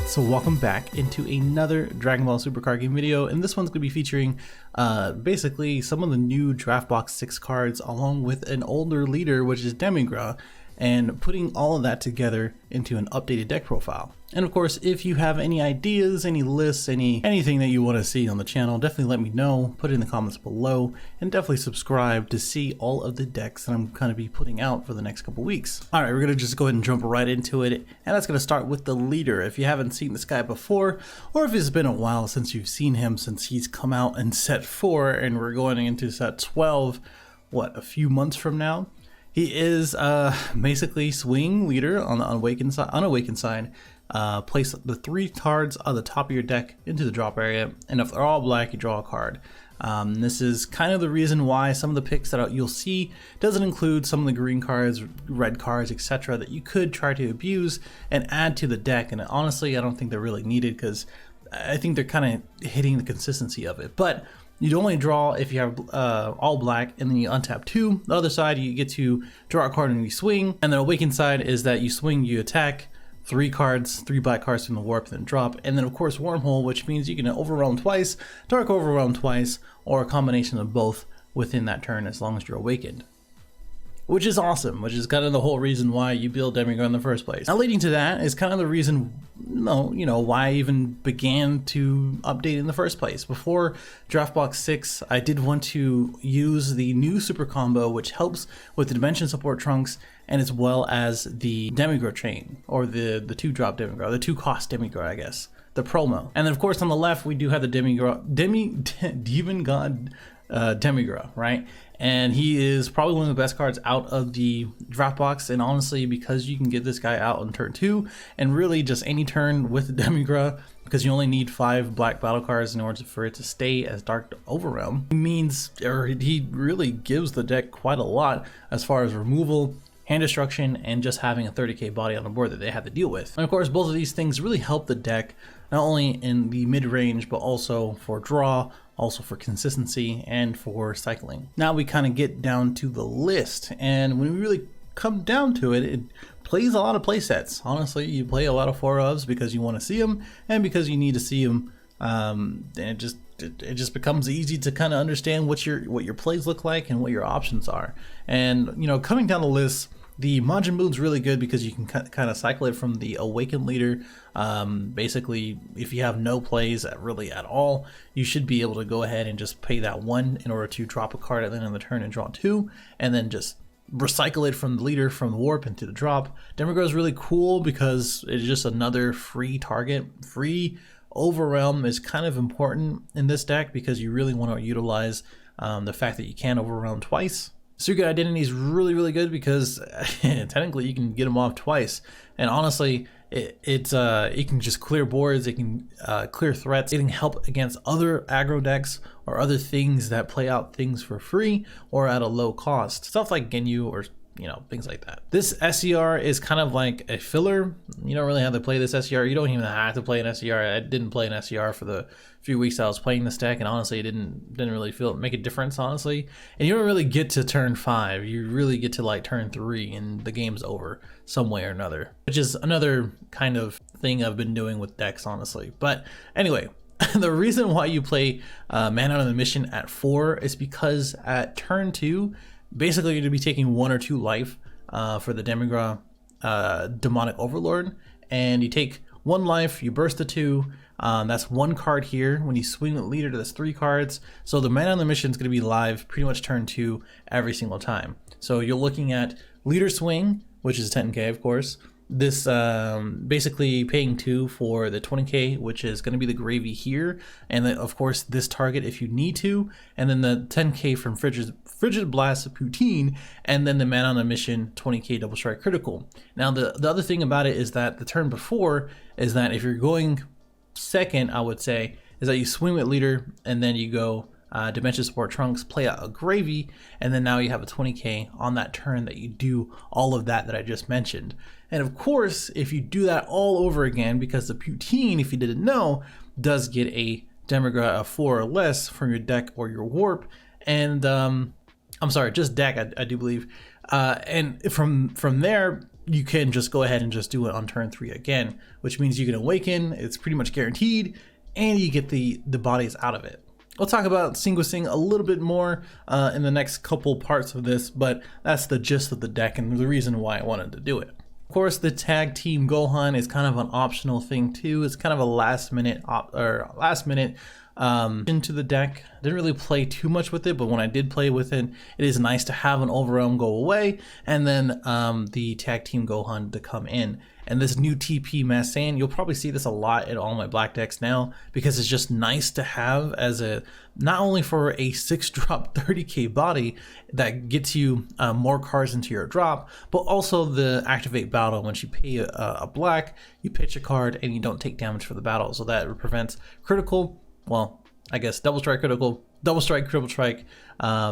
So welcome back into another Dragon Ball Super card game video, and this one's going to be featuring basically some of the new Draft Box 6 cards along with an older leader, which is Demigra, and putting all of that together into an updated deck profile. And of course, if you have any ideas, any lists, anything that you want to see on the channel, definitely let me know, put it in the comments below, and definitely subscribe to see all of the decks that I'm going to be putting out for the next couple weeks. Alright, we're going to just go ahead and jump right into it, and that's going to start with the leader. If you haven't seen this guy before, or if it's been a while since you've seen him, since he's come out in set 4 and we're going into set 12, a few months from now, he is basically swing leader on the unawakened side. Place the 3 cards on the top of your deck into the drop area, and if they're all black, you draw a card. This is kind of the reason why some of the picks that you'll see doesn't include some of the green cards, red cards, etc. that you could try to abuse and add to the deck. And honestly, I don't think they're really needed because I think they're kind of hitting the consistency of it. But you'd only draw if you have all black, and then you untap 2. The other side, you get to draw a card and you swing. And the awakened side is that you swing, you attack, 3 black cards from the warp, then drop. And then of course wormhole, which means you can overwhelm twice, dark overwhelm twice, or a combination of both within that turn as long as you're awakened. Which is awesome, which is kind of the whole reason why you build Demigra in the first place. Now leading to that is kind of the reason, why I even began to update in the first place. Before Draft Box 6, I did want to use the new super combo, which helps with the dimension support trunks, and as well as the Demigra chain, or the 2-drop Demigra, the 2-cost Demigra, I guess, the promo. And then of course on the left, we do have the Demon God Demigra, right? And he is probably one of the best cards out of the draft box, and honestly, because you can get this guy out on turn 2 and really just any turn with Demigra, because you only need 5 black battle cards in order for it to stay as Dark Overrealm, he really gives the deck quite a lot as far as removal, hand destruction, and just having a 30k body on the board that they have to deal with. And of course, both of these things really help the deck, not only in the mid-range, but also for draw, also for consistency, and for cycling. Now we kind of get down to the list, and when we really come down to it, it plays a lot of play sets. Honestly, you play a lot of 4-ofs because you want to see them, and because you need to see them, and it just becomes easy to kind of understand what your plays look like and what your options are. And coming down the list, the Majin Buu's really good because you can kind of cycle it from the awakened leader. Basically, if you have no plays really at all, you should be able to go ahead and just pay that 1 in order to drop a card at the end of the turn and draw 2, and then just recycle it from the leader, from the warp into the drop. Demigra is really cool because it's just another free target. Free overwhelm is kind of important in this deck because you really want to utilize the fact that you can overwhelm twice. Secret Identity is really, really good because technically you can get them off twice, and honestly, it can just clear boards, it can clear threats, it can help against other aggro decks or other things that play out things for free or at a low cost, stuff like Ginyu or things like that. This SCR is kind of like a filler. You don't really have to play this SCR. You don't even have to play an SCR. I didn't play an SCR for the few weeks I was playing this deck, and honestly, it didn't really make a difference, honestly. And you don't really get to turn 5. You really get to like turn 3, and the game's over some way or another, which is another kind of thing I've been doing with decks, honestly. But anyway, the reason why you play Man Out on the Mission at 4 is because at turn 2, basically you're going to be taking 1 or 2 life for the Demigra Demonic Overlord, and you take 1 life, you burst to 2, that's 1 card here. When you swing the leader, that's 3 cards. So the Man on the Mission is going to be live pretty much turn 2 every single time. So you're looking at leader swing, which is 10k of course. This basically paying 2 for the 20k, which is going to be the gravy here, and then of course this target if you need to, and then the 10k from Frigid Blast Poutine, and then the Man on a Mission 20k double strike critical. Now the other thing about it is that the turn before is that if you're going second, I would say, is that you swing with leader and then you go Dimension Support Trunks, play out a gravy, and then now you have a 20k on that turn that you do all of that I just mentioned. And of course, if you do that all over again, because the Poutine, if you didn't know, does get a Demigra of 4 or less from your deck or your warp, and I'm sorry, just deck, I do believe. And from there, you can just go ahead and just do it on turn 3 again, which means you can awaken, it's pretty much guaranteed, and you get the bodies out of it. We'll talk about sequencing a little bit more in the next couple parts of this, but that's the gist of the deck and the reason why I wanted to do it. Of course, the tag team Gohan is kind of an optional thing too. It's kind of a last minute into the deck. Didn't really play too much with it, but when I did play with it, it is nice to have an overwhelm go away and then the tag team Gohan to come in. And this new TP Mass Saiyan, you'll probably see this a lot in all my black decks now because it's just nice to have as a, not only for a 6-drop 30k body that gets you more cards into your drop, but also the activate battle. Once you pay a black, you pitch a card and you don't take damage for the battle. So that prevents critical, well, I guess double strike critical, double strike, triple strike,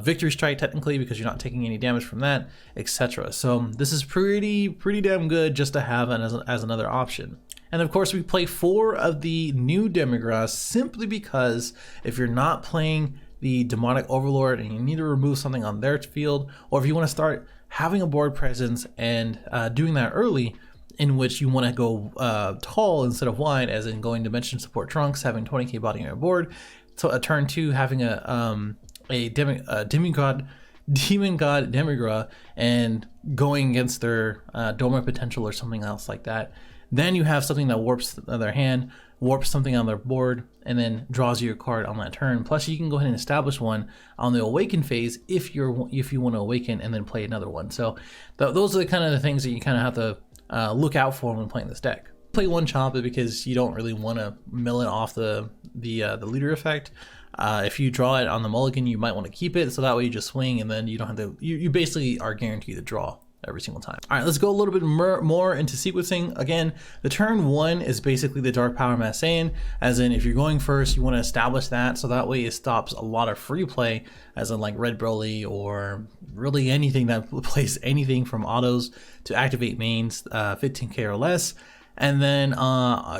victory strike technically because you're not taking any damage from that, etc. So this is pretty damn good just to have as another option. And of course we play 4 of the new Demigra simply because if you're not playing the Demonic Overlord and you need to remove something on their field, or if you want to start having a board presence and doing that early, in which you want to go tall instead of wide, as in going Dimension Support Trunks, having 20k body on your board. So a turn 2 having a Demon God Demigra and going against their Dormant Potential or something else like that. Then you have something that warps their hand, warps something on their board, and then draws you a card on that turn. Plus you can go ahead and establish one on the awaken phase if you want to awaken and then play another one. So those are the kind of the things that you kind of have to look out for when playing this deck. Play one chop it because you don't really want to mill it off the leader effect. If you draw it on the mulligan, you might want to keep it, so that way you just swing and then you don't have to, you basically are guaranteed to draw every single time. All right, let's go a little bit more into sequencing. Again, the turn 1 is basically the Dark Power Mass Saiyan, as in if you're going first, you want to establish that, so that way it stops a lot of free play, as in like Red Broly or really anything that plays anything from autos to activate mains 15k or less. And then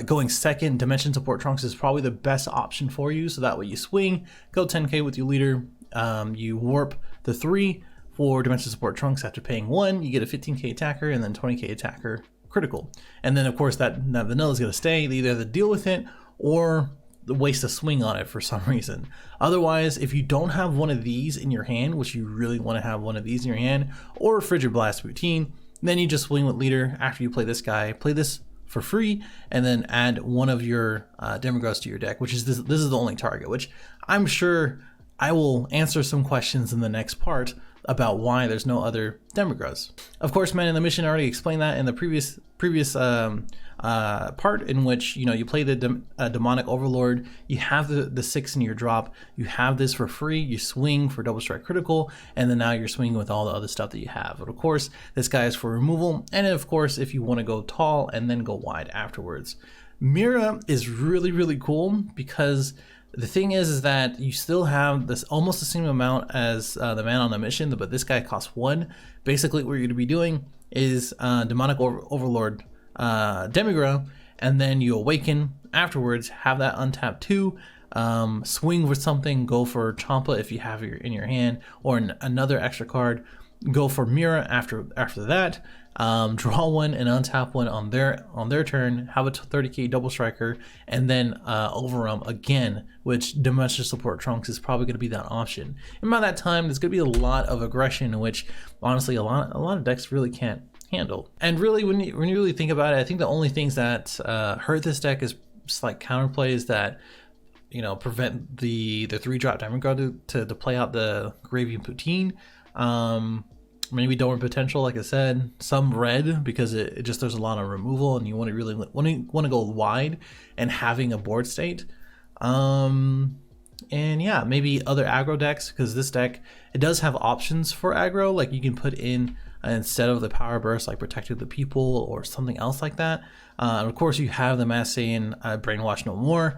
going second, Dimension Support Trunks is probably the best option for you, so that way you swing, go 10k with your leader, you warp the 3 for Dimension Support Trunks. After paying 1, you get a 15k attacker and then 20k attacker critical. And then of course that vanilla is going to stay. They either have to deal with it or waste a swing on it for some reason. Otherwise, if you don't have one of these in your hand, which you really want to have one of these in your hand, or Frigid Blast routine, then you just swing with leader. After you play this guy, play this for free, and then add one of your Demigras to your deck, which is this is the only target, which I'm sure I will answer some questions in the next part about why there's no other Demigras. Of course, Man in the Mission, I already explained that in the previous part, in which you play the Demonic Overlord, you have the 6 in your drop, you have this for free, you swing for double strike critical, and then now you're swinging with all the other stuff that you have. But of course, this guy is for removal, and of course, if you want to go tall and then go wide afterwards. Mira is really cool because the thing is that you still have this almost the same amount as the Man on a Mission, but this guy costs 1. Basically, what you're going to be doing is Demonic Overlord Demigra, and then you awaken afterwards, have that untap 2, swing with something, go for Champa if you have it in your hand, or another extra card, go for Mira after that, draw 1 and untap 1 on their turn, have a 30k double striker, and then overwhelm again, which Dimension Support Trunks is probably going to be that option. And by that time, there's going to be a lot of aggression, which honestly a lot of decks really can't handle. And really, when you really think about it, I think the only things that hurt this deck is just like counterplays that prevent the 3-drop Demigra to play out the Gravy and Poutine. Maybe Dormant Potential, like I said, some red because it just there's a lot of removal and you want to go wide and having a board state. And yeah, maybe other aggro decks, because this deck, it does have options for aggro, like you can put in instead of the power burst like Protecting the People or something else like that. And of course you have the Mass Saiyan Brainwash No More.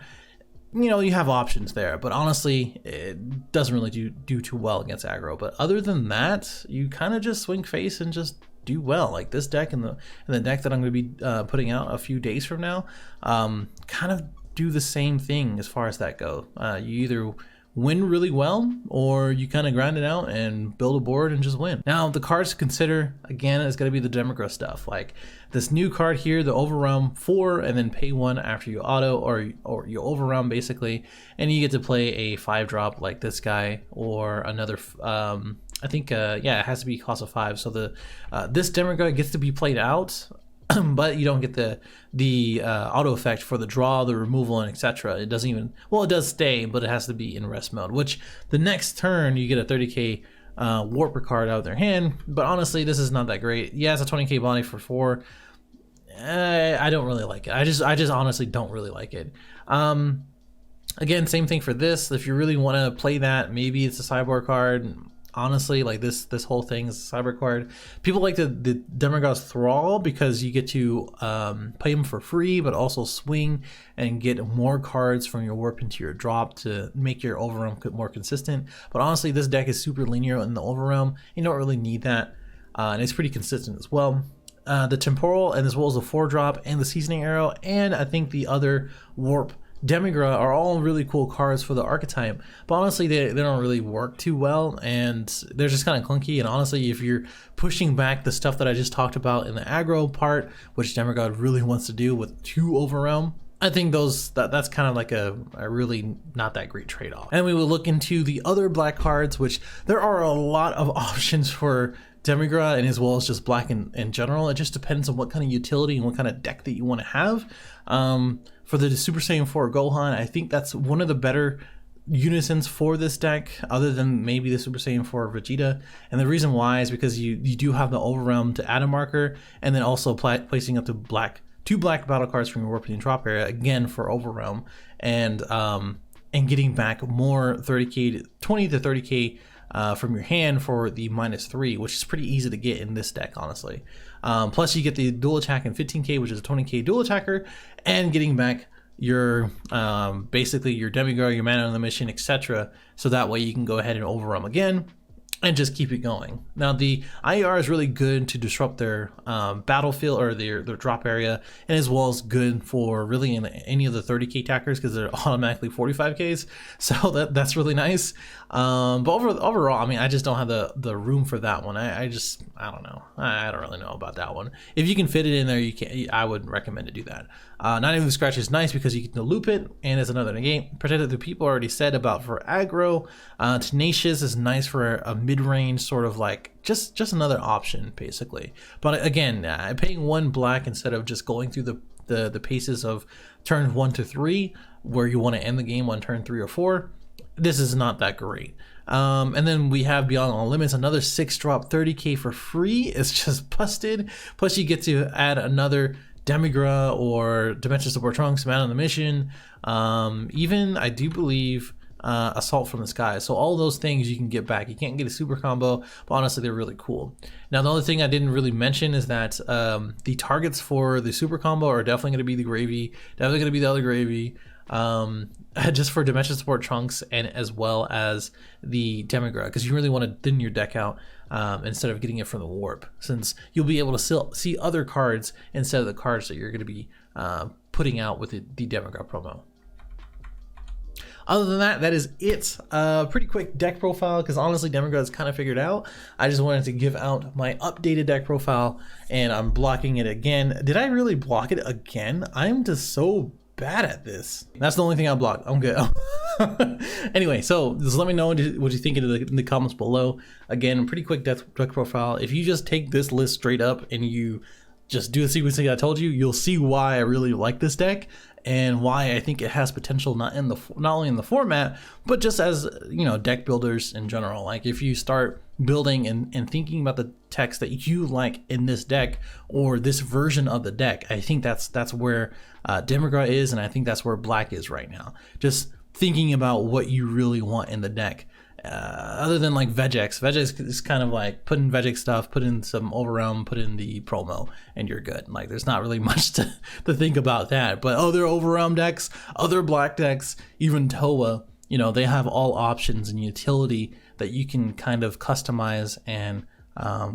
You have options there, but honestly, it doesn't really do too well against aggro. But other than that, you kind of just swing face and just do well. Like this deck and the deck that I'm going to be putting out a few days from now, kind of do the same thing as far as that go. You either win really well, or you kind of grind it out and build a board and just win. Now the cards to consider again is going to be the Demigra stuff, like this new card here, the Overwhelm 4, and then pay 1 after you auto or you Overwhelm basically, and you get to play a 5-drop like this guy or another. I think yeah, it has to be cost of 5. So the this Demigra gets to be played out. But you don't get the auto effect for the draw, the removal, and etc. It doesn't even, well, it does stay, but it has to be in rest mode, which the next turn you get a 30k Warper card out of their hand. But honestly, this is not that great. Yeah, it's a 20k body for 4. I don't really like it. I just honestly don't really like it. Again, same thing for this. If you really want to play that, maybe it's a sideboard card. Honestly, like this whole thing is a cyber card. People like the Demigra's Thrall because you get to play them for free, but also swing and get more cards from your warp into your drop to make your Overwhelm more consistent. But honestly, this deck is super linear in the Overwhelm. You don't really need that, and it's pretty consistent as well. The Temporal, and as well as the 4-drop and the Seasoning Arrow, and I think the other Warp Demigra are all really cool cards for the archetype, but honestly they don't really work too well, and they're just kind of clunky. And honestly, if you're pushing back the stuff that I just talked about in the aggro part, which Demigra really wants to do with 2 Overwhelm, I think that's kind of like a really not that great trade-off. And we will look into the other black cards, which there are a lot of options for Demigra, and as well as just black in general. It just depends on what kind of utility and what kind of deck that you want to have. For the Super Saiyan 4 Gohan, I think that's one of the better unisons for this deck, other than maybe the Super Saiyan 4 Vegeta. And the reason why is because you do have the Overwhelm to add a marker, and then also placing up to two black battle cards from your warp and drop area again for Overwhelm, and getting back more 30k, 20 to 30k from your hand for the -3, which is pretty easy to get in this deck, honestly. Plus you get the dual attack in 15k, which is a 20k dual attacker, and getting back your basically your Demigra, your mana on the mission, etc. So that way you can go ahead and Overwhelm again and just keep it going. Now the IER is really good to disrupt their battlefield or their drop area, and as well as good for really any of the 30k attackers because they're automatically 45ks, so that's really nice. But overall, I mean, I just don't have the room for that one. I don't know. I don't really know about that one. If you can fit it in there, you can. I would recommend to do that. Not even the scratch is nice because you can loop it, and it's another negate. Protected the people already said about for aggro. Tenacious is nice for a mid-range sort of like just another option basically. But again, paying 1 black instead of just going through the paces of turns 1 to 3, where you want to end the game on turn 3 or 4. This is not that great. And then we have Beyond All Limits, another 6-drop 30k for free. It's just busted. Plus you get to add another Demigra or Dimension Support Trunks, Man on the Mission, even I do believe Assault from the Sky. So all those things you can get back. You can't get a super combo, but honestly they're really cool. Now the only thing I didn't really mention is that the targets for the super combo are definitely going to be the Gravy, definitely going to be the other Gravy, just for Dimension Support Trunks, and as well as the Demigra, because you really want to thin your deck out instead of getting it from the warp, since you'll be able to see other cards instead of the cards that you're going to be putting out with the Demigra promo. Other than that, that is it. Pretty quick deck profile, because honestly Demigra is kind of figured out. I just wanted to give out my updated deck profile, and I'm blocking it again. Did I really block it again? I'm just so bad at this. That's the only thing I blocked. I'm good. Anyway, so just let me know what you think in the comments below. Again, pretty quick deck profile. If you just take this list straight up and you just do the sequencing I told you, you'll see why I really like this deck and why I think it has potential not only in the format, but just as, you know, deck builders in general. Like if you start building and thinking about the text that you like in this deck or this version of the deck, I think that's where Demigra is, and I think that's where black is right now. Just thinking about what you really want in the deck. Other than like Vegex. Vegex is kind of like put in Vegex stuff, put in some Overwhelm, put in the promo, and you're good. Like there's not really much to think about that. But other Overwhelm decks, other black decks, even Toa, you know, they have all options and utility that you can kind of customize and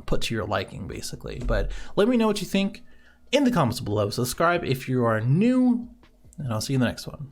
put to your liking, basically. But let me know what you think in the comments below. Subscribe if you are new, and I'll see you in the next one.